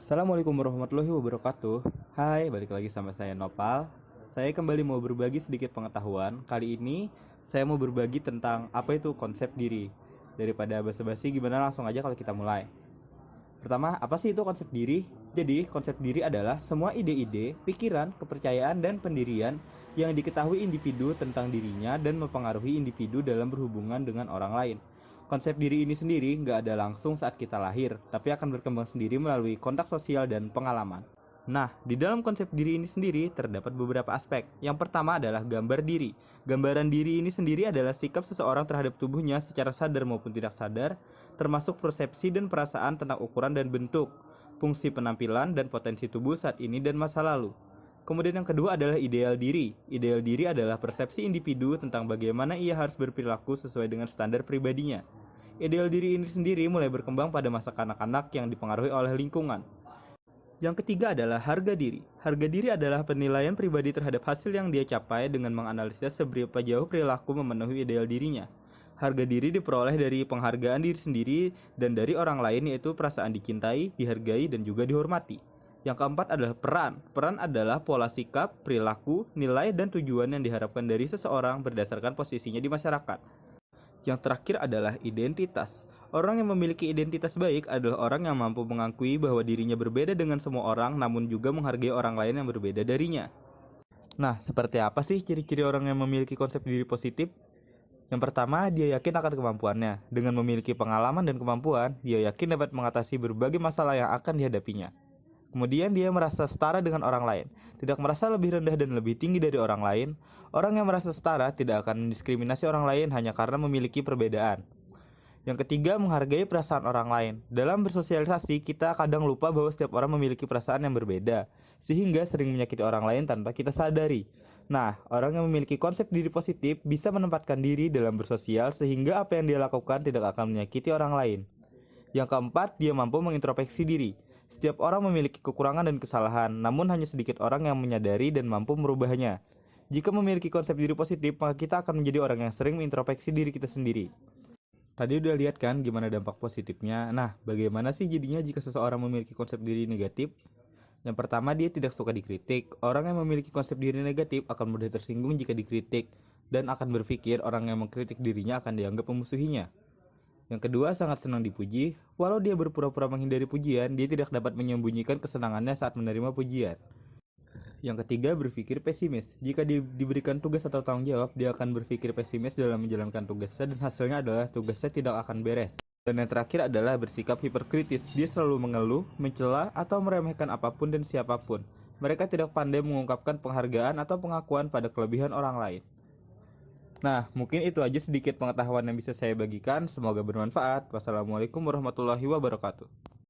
Assalamualaikum warahmatullahi wabarakatuh. Hai, balik lagi sama saya Nopal. Saya kembali mau berbagi sedikit pengetahuan. Kali ini saya mau berbagi tentang apa itu konsep diri. Daripada basa-basi, gimana langsung aja kalau kita mulai. Pertama, apa sih itu konsep diri? Jadi, konsep diri adalah semua ide-ide, pikiran, kepercayaan, dan pendirian yang diketahui individu tentang dirinya dan mempengaruhi individu dalam berhubungan dengan orang lain. Konsep diri ini sendiri nggak ada langsung saat kita lahir, tapi akan berkembang sendiri melalui kontak sosial dan pengalaman. Nah, di dalam konsep diri ini sendiri terdapat beberapa aspek. Yang pertama adalah gambar diri. Gambaran diri ini sendiri adalah sikap seseorang terhadap tubuhnya secara sadar maupun tidak sadar, termasuk persepsi dan perasaan tentang ukuran dan bentuk, fungsi penampilan dan potensi tubuh saat ini dan masa lalu. Kemudian yang kedua adalah ideal diri. Ideal diri adalah persepsi individu tentang bagaimana ia harus berperilaku sesuai dengan standar pribadinya. Ideal diri ini sendiri mulai berkembang pada masa kanak-kanak yang dipengaruhi oleh lingkungan. Yang ketiga adalah harga diri. Harga diri adalah penilaian pribadi terhadap hasil yang dia capai dengan menganalisis seberapa jauh perilaku memenuhi ideal dirinya. Harga diri diperoleh dari penghargaan diri sendiri dan dari orang lain, yaitu perasaan dicintai, dihargai, dan juga dihormati. Yang keempat adalah peran. Peran adalah pola sikap, perilaku, nilai, dan tujuan yang diharapkan dari seseorang berdasarkan posisinya di masyarakat. Yang terakhir adalah identitas. Orang yang memiliki identitas baik adalah orang yang mampu mengakui bahwa dirinya berbeda dengan semua orang, namun juga menghargai orang lain yang berbeda darinya. Nah, seperti apa sih ciri-ciri orang yang memiliki konsep diri positif? Yang pertama, dia yakin akan kemampuannya. Dengan memiliki pengalaman dan kemampuan, dia yakin dapat mengatasi berbagai masalah yang akan dihadapinya. Kemudian dia merasa setara dengan orang lain, tidak merasa lebih rendah dan lebih tinggi dari orang lain. Orang yang merasa setara tidak akan mendiskriminasi orang lain hanya karena memiliki perbedaan. Yang ketiga, menghargai perasaan orang lain. Dalam bersosialisasi, kita kadang lupa bahwa setiap orang memiliki perasaan yang berbeda, sehingga sering menyakiti orang lain tanpa kita sadari. Nah, orang yang memiliki konsep diri positif bisa menempatkan diri dalam bersosial sehingga apa yang dia lakukan tidak akan menyakiti orang lain. Yang keempat, dia mampu mengintrospeksi diri. Setiap orang memiliki kekurangan dan kesalahan, namun hanya sedikit orang yang menyadari dan mampu merubahnya. Jika memiliki konsep diri positif, maka kita akan menjadi orang yang sering mengintrospeksi diri kita sendiri. Tadi udah lihat kan gimana dampak positifnya. Nah, bagaimana sih jadinya jika seseorang memiliki konsep diri negatif? Yang pertama, dia tidak suka dikritik. Orang yang memiliki konsep diri negatif akan mudah tersinggung jika dikritik, dan akan berpikir orang yang mengkritik dirinya akan dianggap memusuhinya. Yang kedua, sangat senang dipuji. Walau dia berpura-pura menghindari pujian, dia tidak dapat menyembunyikan kesenangannya saat menerima pujian. Yang ketiga, berpikir pesimis. Jika diberikan tugas atau tanggung jawab, dia akan berpikir pesimis dalam menjalankan tugasnya dan hasilnya adalah tugasnya tidak akan beres. Dan yang terakhir adalah bersikap hiperkritis. Dia selalu mengeluh, mencela, atau meremehkan apapun dan siapapun. Mereka tidak pandai mengungkapkan penghargaan atau pengakuan pada kelebihan orang lain. Nah, mungkin itu aja sedikit pengetahuan yang bisa saya bagikan. Semoga bermanfaat. Wassalamualaikum warahmatullahi wabarakatuh.